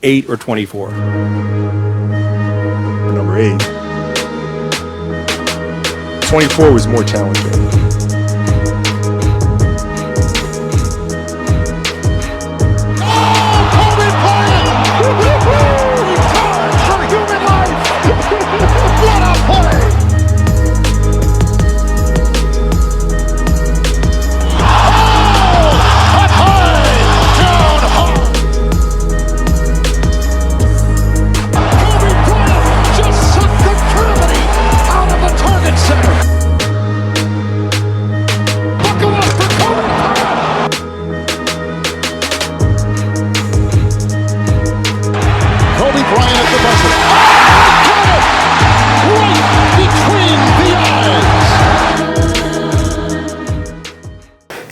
8 or 24? Number 8. 24 was more challenging.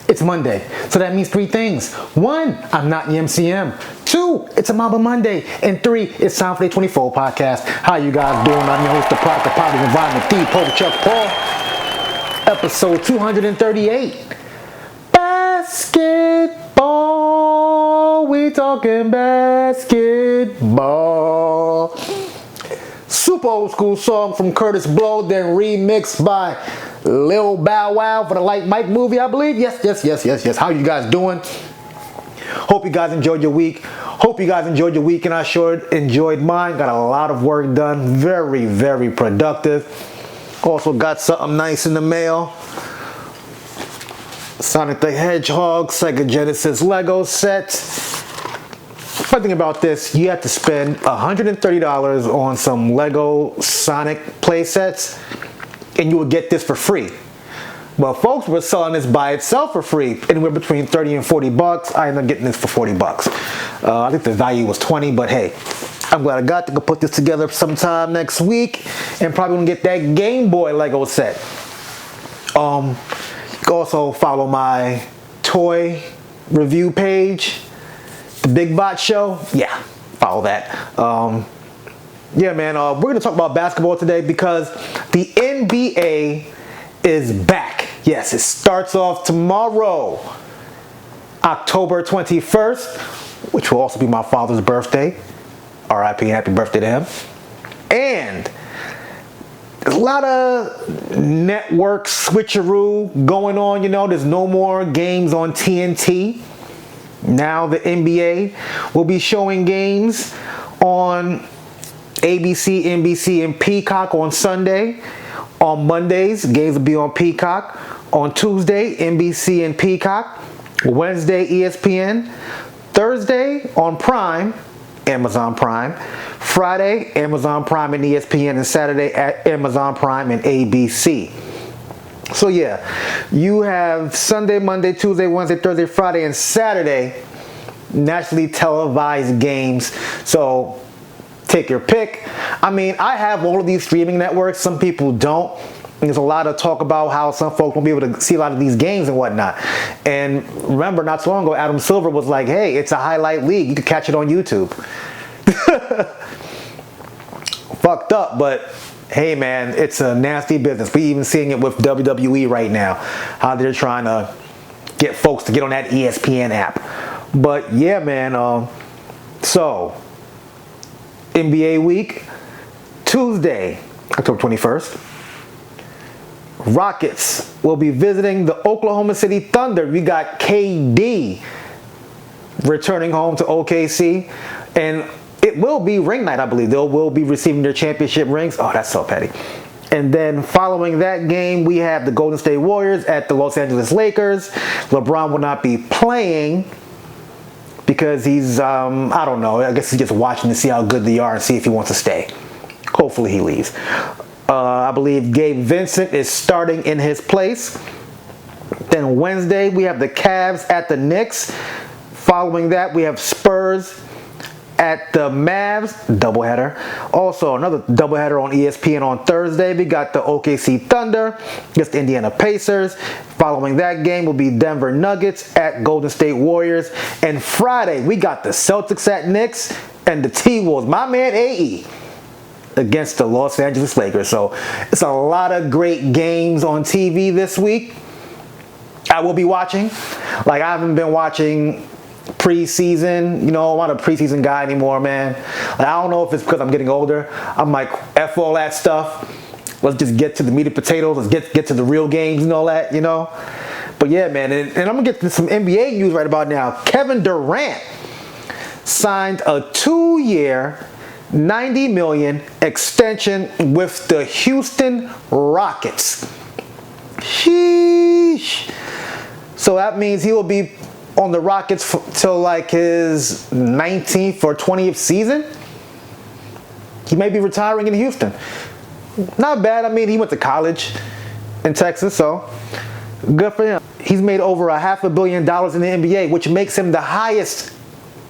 It's Monday, so that means 3 things. 1, I'm not in the MCM. 2, it's a Mamba Monday. And 3, it's time for the 24 podcast. How you guys doing? I'm your host, the product of positive environment, TKOMGshop Paul. Episode 238. Basketball. We talking basketball. Super old school song from Curtis Blow, then remixed by Lil Bow Wow for the Like Mike movie, I believe. Yes. How you guys doing? Hope you guys enjoyed your week. And I sure enjoyed mine. Got a lot of work done. Very, very productive. Also got something nice in the mail. Sonic the Hedgehog Sega Genesis Lego set. Funny thing about this, you have to spend $130 on some Lego Sonic play sets, and you will get this for free. Well, folks were selling this by itself for free, anywhere between 30 and 40 bucks. I ended up getting this for 40 bucks. I think the value was 20, but hey, I'm glad I got to go put this together sometime next week, and probably gonna get that Game Boy Lego set. You can also follow my toy review page, The Big Bot Show. Yeah, follow that. Yeah, man, we're going to talk about basketball today because the NBA is back. Yes, it starts off tomorrow, October 21st, which will also be my father's birthday. R.I.P. Happy birthday to him. And there's a lot of network switcheroo going on. You know, there's no more games on TNT. Now the NBA will be showing games on ABC, NBC, and Peacock on Sunday. On Mondays, games will be on Peacock. On Tuesday, NBC and Peacock. Wednesday, ESPN. Thursday, on Prime, Amazon Prime. Friday, Amazon Prime and ESPN. And Saturday, at Amazon Prime and ABC. So yeah, you have Sunday, Monday, Tuesday, Wednesday, Thursday, Friday, and Saturday nationally televised games. So take your pick. I mean, I have all of these streaming networks. Some people don't. And there's a lot of talk about how some folks won't be able to see a lot of these games and whatnot. And remember, not so long ago, Adam Silver was like, hey, it's a highlight league. You can catch it on YouTube. Fucked up, but hey, man, it's a nasty business. We even seeing it with WWE right now, how they're trying to get folks to get on that ESPN app. But yeah, man, so NBA week, Tuesday, October 21st, Rockets will be visiting the Oklahoma City Thunder. We got KD returning home to OKC, and it will be ring night, I believe. They will be receiving their championship rings. Oh, that's so petty. And then following that game, we have the Golden State Warriors at the Los Angeles Lakers. LeBron will not be playing because he's, I don't know, I guess he's just watching to see how good they are and see if he wants to stay. Hopefully he leaves. I believe Gabe Vincent is starting in his place. Then Wednesday, we have the Cavs at the Knicks. Following that, we have Spurs at the Mavs, doubleheader. Also, another doubleheader on ESPN on Thursday. We got the OKC Thunder against the Indiana Pacers. Following that game will be Denver Nuggets at Golden State Warriors. And Friday, we got the Celtics at Knicks and the T-Wolves, my man AE, against the Los Angeles Lakers. So it's a lot of great games on TV this week. I will be watching. Like, I haven't been watching preseason. You know, I'm not a preseason guy anymore, man. Like, I don't know if it's because I'm getting older. I'm like, F all that stuff. Let's just get to the meat and potatoes. Let's get to the real games and all that, you know. But yeah, man, and I'm going to get to some NBA news right about now. Kevin Durant signed a 2-year, $90 million extension with the Houston Rockets. Sheesh. So that means he will be on the Rockets till like his 19th or 20th season. He may be retiring in Houston. Not bad. I mean, he went to college in Texas, so good for him. He's made over $500 million in the NBA, which makes him the highest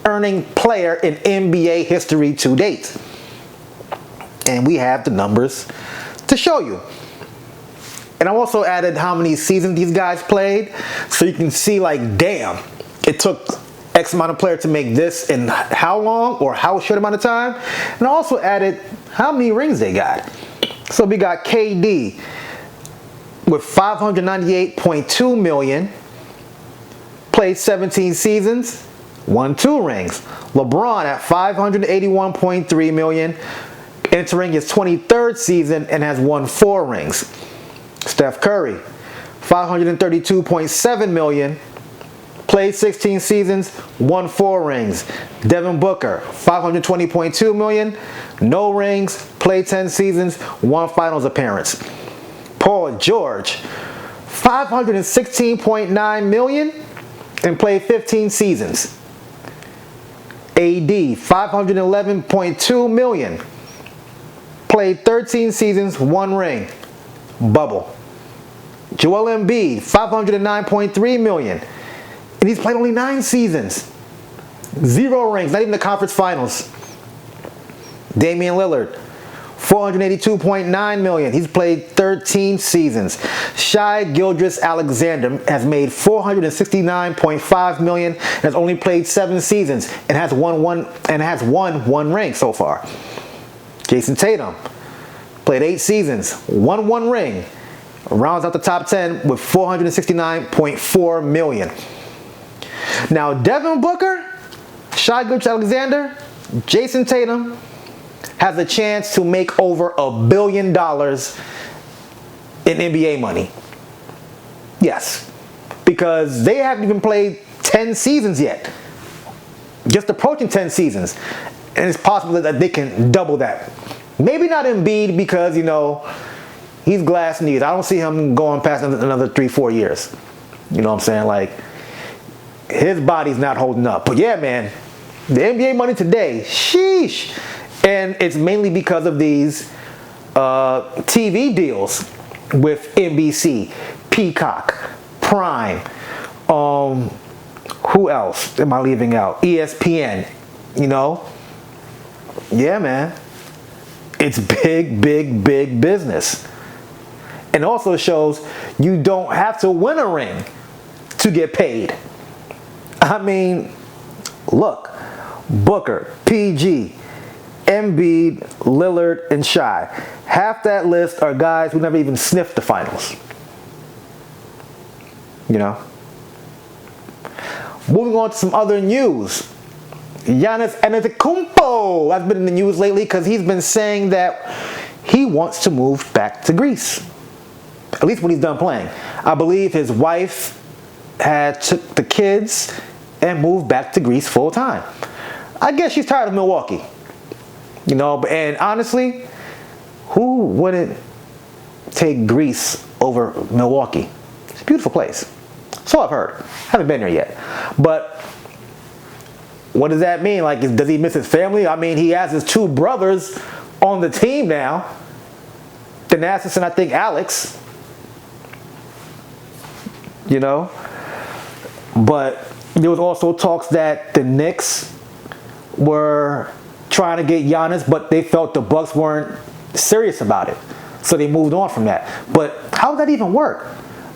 earning player in NBA history to date. And we have the numbers to show you. And I also added how many seasons these guys played, so you can see, like, damn, it took X amount of player to make this in how long or how short amount of time. And I also added how many rings they got. So we got KD with $598.2 million, played 17 seasons, won 2 rings. LeBron at $581.3 million, entering his 23rd season and has won 4 rings. Steph Curry, $532.7 million, played 16 seasons, won 4 rings. Devin Booker, $520.2 million, no rings, played 10 seasons, 1 finals appearance. Paul George, $516.9 million and played 15 seasons. AD, $511.2 million, played 13 seasons, 1 ring. Bubble. Joel Embiid, $509.3 million. And he's played only 9 seasons. 0 rings, not even the conference finals. Damian Lillard, $482.9 million. He's played 13 seasons. Shai Gilgeous-Alexander has made $469.5 million and has only played 7 seasons and has won one ring so far. Jason Tatum played 8 seasons, won 1 ring, rounds out the top 10 with $469.4 million. Now, Devin Booker, Shai Gilgeous-Alexander, Jason Tatum has a chance to make over $1 billion in NBA money. Yes, because they haven't even played 10 seasons yet. Just approaching 10 seasons. And it's possible that they can double that. Maybe not Embiid because, you know, he's glass knees. I don't see him going past another 3-4 years. You know what I'm saying? Like, his body's not holding up. But yeah, man, the NBA money today, sheesh. And it's mainly because of these TV deals with NBC, Peacock, Prime, who else am I leaving out? ESPN, you know? Yeah, man. It's big, big, big business. And also shows you don't have to win a ring to get paid. I mean, look, Booker, PG, Embiid, Lillard, and Shai. Half that list are guys who never even sniffed the finals. You know? Moving on to some other news. Giannis Antetokounmpo has been in the news lately because he's been saying that he wants to move back to Greece. At least when he's done playing. I believe his wife had took the kids and moved back to Greece full time. I guess she's tired of Milwaukee. You know, and honestly, who wouldn't take Greece over Milwaukee? It's a beautiful place. So I've heard. Haven't been there yet. But what does that mean? Like, does he miss his family? I mean, he has his 2 brothers on the team now. Thanasis and I think Alex. You know? But there was also talks that the Knicks were trying to get Giannis, but they felt the Bucks weren't serious about it. So they moved on from that. But how would that even work?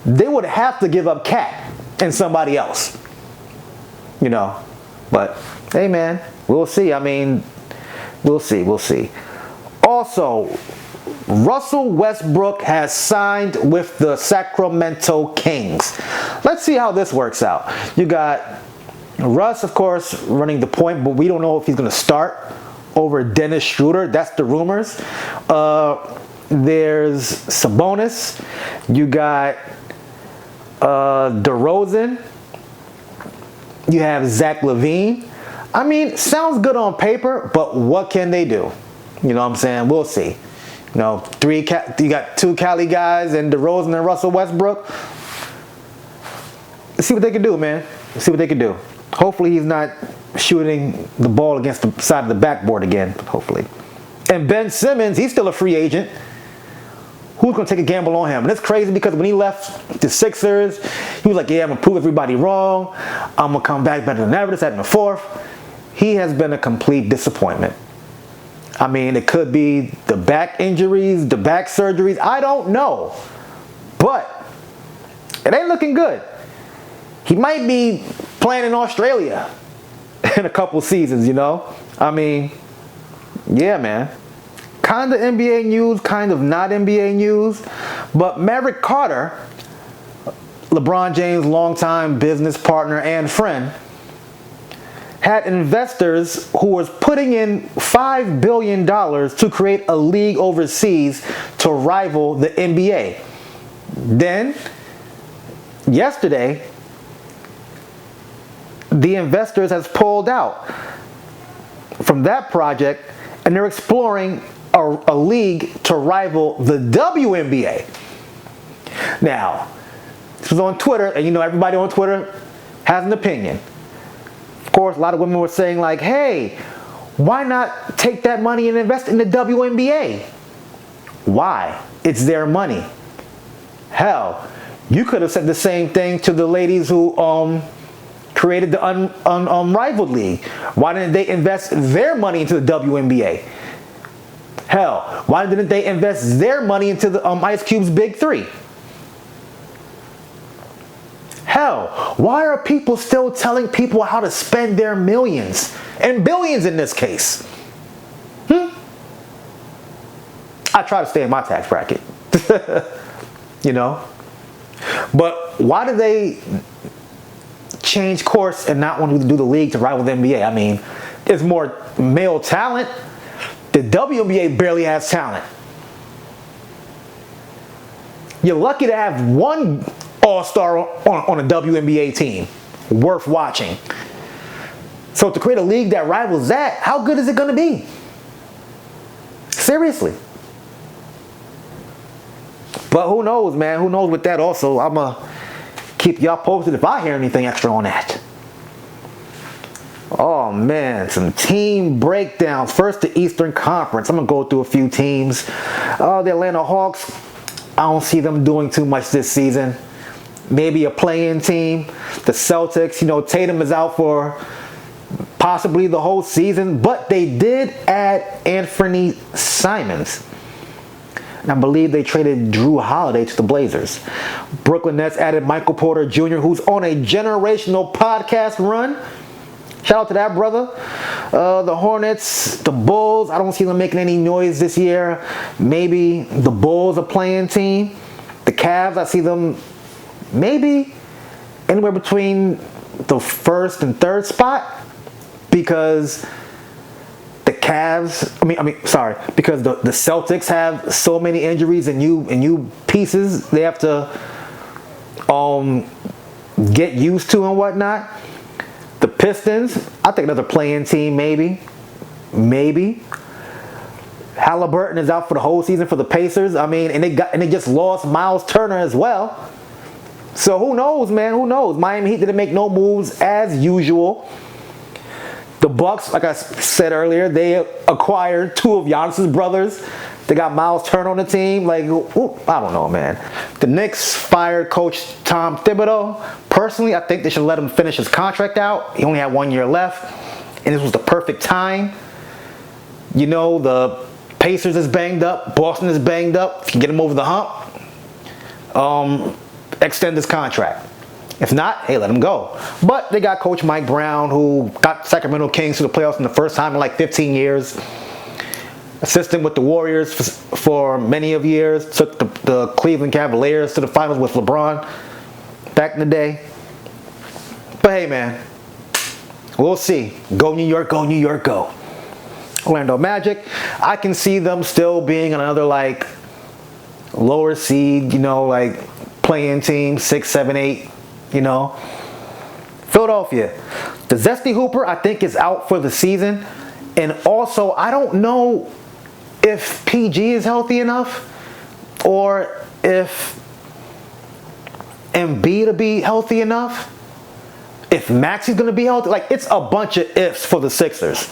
They would have to give up Cat and somebody else. You know? But, hey man, we'll see. I mean, we'll see. Also, Russell Westbrook has signed with the Sacramento Kings. Let's see how this works out. You got Russ, of course, running the point, but we don't know if he's going to start over Dennis Schroeder. That's the rumors. There's Sabonis. You got DeRozan. You have Zach LaVine. I mean, sounds good on paper, but what can they do? You know what I'm saying? We'll see. You know, you got 2 Cali guys and DeRozan and Russell Westbrook. Let's see what they can do, man. Let's see what they can do. Hopefully he's not shooting the ball against the side of the backboard again, hopefully. And Ben Simmons, he's still a free agent. Who's going to take a gamble on him? And it's crazy because when he left the Sixers, he was like, yeah, I'm going to prove everybody wrong. I'm going to come back better than ever, this, that, and the fourth. He has been a complete disappointment. I mean, it could be the back injuries, the back surgeries. I don't know. But it ain't looking good. He might be playing in Australia in a couple seasons, you know? I mean, yeah, man. Kind of NBA news, kind of not NBA news. But Maverick Carter, LeBron James' longtime business partner and friend, had investors who was putting in $5 billion to create a league overseas to rival the NBA. Then, yesterday, the investors has pulled out from that project and they're exploring a league to rival the WNBA. Now, this was on Twitter, and you know everybody on Twitter has an opinion. Of course, a lot of women were saying like, hey, why not take that money and invest in the WNBA? Why? It's their money. Hell, you could have said the same thing to the ladies who created the unrivaled league. Why didn't they invest their money into the WNBA? Hell, why didn't they invest their money into the Ice Cube's Big Three? Hell, why are people still telling people how to spend their millions and billions in this case? I try to stay in my tax bracket, you know. But why do they change course and not want to do the league to rival the NBA? I mean, there's more male talent. The WNBA barely has talent. You're lucky to have one all-star on a WNBA team worth watching. So to create a league that rivals that, how good is it going to be? Seriously. But who knows, man? Who knows with that also? I'm going to keep y'all posted if I hear anything extra on that. Oh, man. Some team breakdowns. First, the Eastern Conference. I'm going to go through a few teams. The Atlanta Hawks, I don't see them doing too much this season. Maybe a play-in team. The Celtics, you know, Tatum is out for possibly the whole season. But they did add Anthony Simmons. And I believe they traded Drew Holiday to the Blazers. Brooklyn Nets added Michael Porter Jr., who's on a generational podcast run. Shout out to that brother. The Hornets, the Bulls, I don't see them making any noise this year. Maybe the Bulls are playing team. The Cavs, I see them maybe anywhere between the first and third spot because the Cavs, because the Celtics have so many injuries and new pieces they have to get used to and whatnot. The Pistons, I think another play-in team, maybe. Halliburton is out for the whole season for the Pacers. I mean, and they just lost Myles Turner as well. So who knows, man? Who knows? Miami Heat didn't make no moves as usual. The Bucks, like I said earlier, they acquired 2 of Giannis' brothers. They got Myles Turner on the team. Like, I don't know, man. The Knicks fired Coach Tom Thibodeau. Personally, I think they should let him finish his contract out. He only had 1 year left, and this was the perfect time. You know, the Pacers is banged up. Boston is banged up. If you get him over the hump, extend his contract. If not, hey, let him go. But they got Coach Mike Brown, who got Sacramento Kings to the playoffs in the first time in like 15 years. Assistant with the Warriors for many of years. Took the Cleveland Cavaliers to the finals with LeBron back in the day. But hey, man, We'll see. Go New York, go New York, go. Orlando Magic, I can see them still being another like lower seed, like playing team, 6, 7, 8, Philadelphia, the Zesty Hooper, I think is out for the season. And also, I don't know if PG is healthy enough or if Embiid to be healthy enough. If Maxi's going to be healthy. Like, it's a bunch of ifs for the Sixers,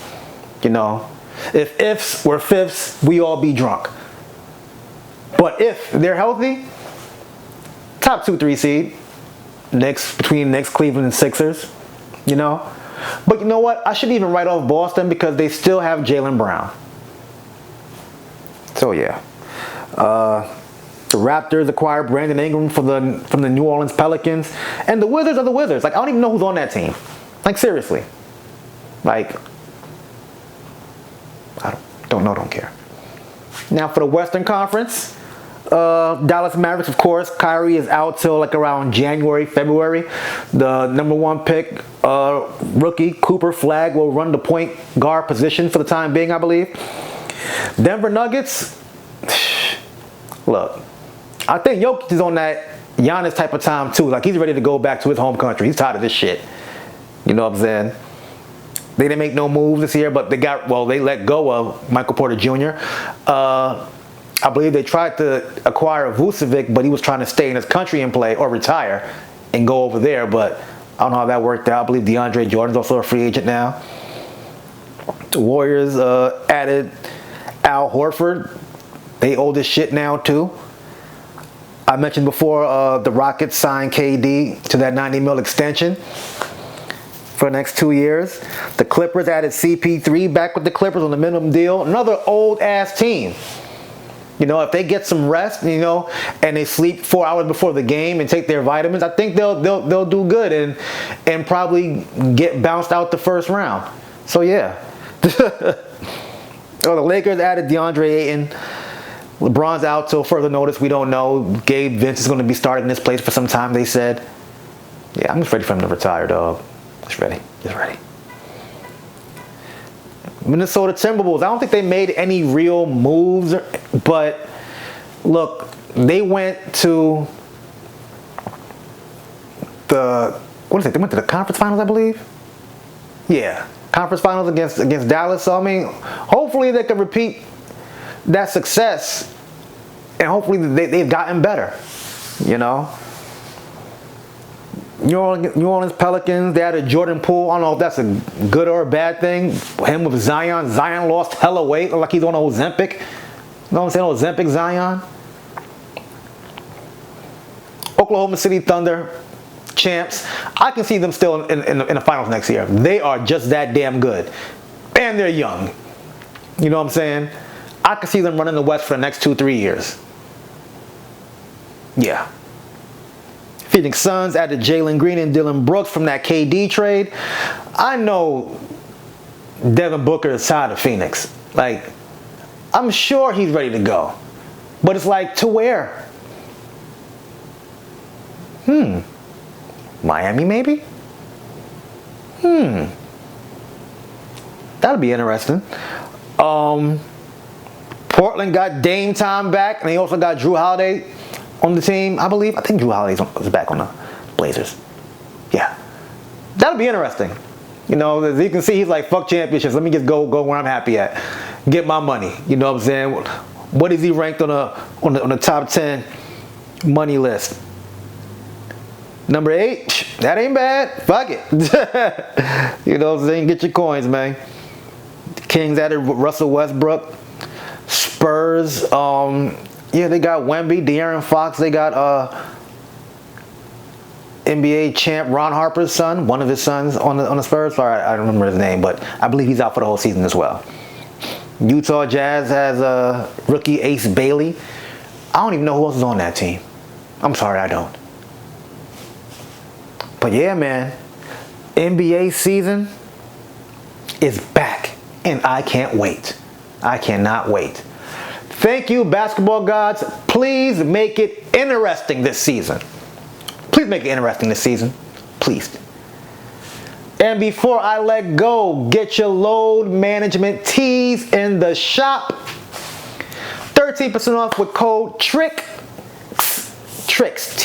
If ifs were fifths, we all be drunk. But if they're healthy, top 2, 3 seed. Between Knicks, Cleveland, and Sixers, But you know what? I shouldn't even write off Boston because they still have Jaylen Brown. So yeah. The Raptors acquired Brandon Ingram from the New Orleans Pelicans. And the Wizards are the Wizards. Like, I don't even know who's on that team. Like, seriously. Like, I don't care. Now for the Western Conference, Dallas Mavericks, of course. Kyrie is out till like around January, February. The number 1 pick, rookie Cooper Flagg will run the point guard position for the time being, I believe. Denver Nuggets, look, I think Jokic is on that Giannis type of time too. Like, he's ready to go back to his home country. He's tired of this shit. You know what I'm saying? They didn't make no moves this year, but they let go of Michael Porter Jr. I believe they tried to acquire Vucevic, but he was trying to stay in his country and play or retire and go over there. But I don't know how that worked out. I believe DeAndre Jordan's also a free agent now. The Warriors added Al Horford. They owe this shit now too. I mentioned before the Rockets signed KD to that $90 million extension for the next 2 years. The Clippers added CP3 back with the Clippers on the minimum deal. Another old ass team. If they get some rest, and they sleep 4 hours before the game and take their vitamins, I think they'll do good and probably get bounced out the first round. So yeah. The Lakers added DeAndre Ayton. LeBron's out till further notice. We don't know. Gabe Vince is going to be starting this place for some time, they said. Yeah, I'm just ready for him to retire, dog. Just ready. Minnesota Timberwolves, I don't think they made any real moves, but look, they went to they went to the conference finals, I believe. Yeah, conference finals against Dallas. So I mean, hopefully they can repeat that success, and hopefully they've gotten better. New Orleans Pelicans, they added Jordan Poole. I don't know if that's a good or a bad thing. Him with Zion. Zion lost hella weight. Like he's on Ozempic. You know what I'm saying? Ozempic Zion. Oklahoma City Thunder, champs. I can see them still in the finals next year. They are just that damn good. And they're young. You know what I'm saying? I can see them running the West for the next 2-3 years. Yeah. Phoenix Suns added Jalen Green and Dylan Brooks from that KD trade. I know Devin Booker is tired of Phoenix. Like, I'm sure he's ready to go. But it's like, to where? Miami, maybe? That'll be interesting. Portland got Dame time back, and they also got Drew Holiday on the team, I believe. I think Drew Holiday is back on the Blazers. Yeah. That'll be interesting. As you can see, he's like, fuck championships. Let me just go where I'm happy at. Get my money. You know what I'm saying? What is he ranked on the top 10 money list? Number 8? That ain't bad. Fuck it. You know what I'm saying? Get your coins, man. The Kings added Russell Westbrook. Spurs, yeah, they got Wemby, De'Aaron Fox. They got NBA champ Ron Harper's son, one of his sons on the Spurs. Sorry, I don't remember his name, but I believe he's out for the whole season as well. Utah Jazz has rookie Ace Bailey. I don't even know who else is on that team. I'm sorry, I don't. But yeah, man, NBA season is back, and I can't wait. I cannot wait. Thank you, basketball gods. Please make it interesting this season. Please make it interesting this season. Please. And before I let go, get your load management tees in the shop. 13% off with code TRICKS, TRICKS,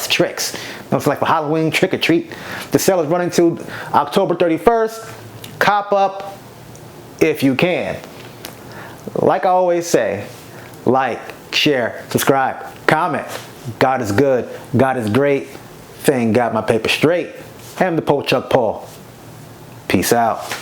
TRICKS. It's like for Halloween trick or treat. The sale is running to October 31st. Cop up if you can. Like I always say, like, share, subscribe, comment. God is good. God is great. Thank God my paper straight. I'm the Poe Chuck Paul. Peace out.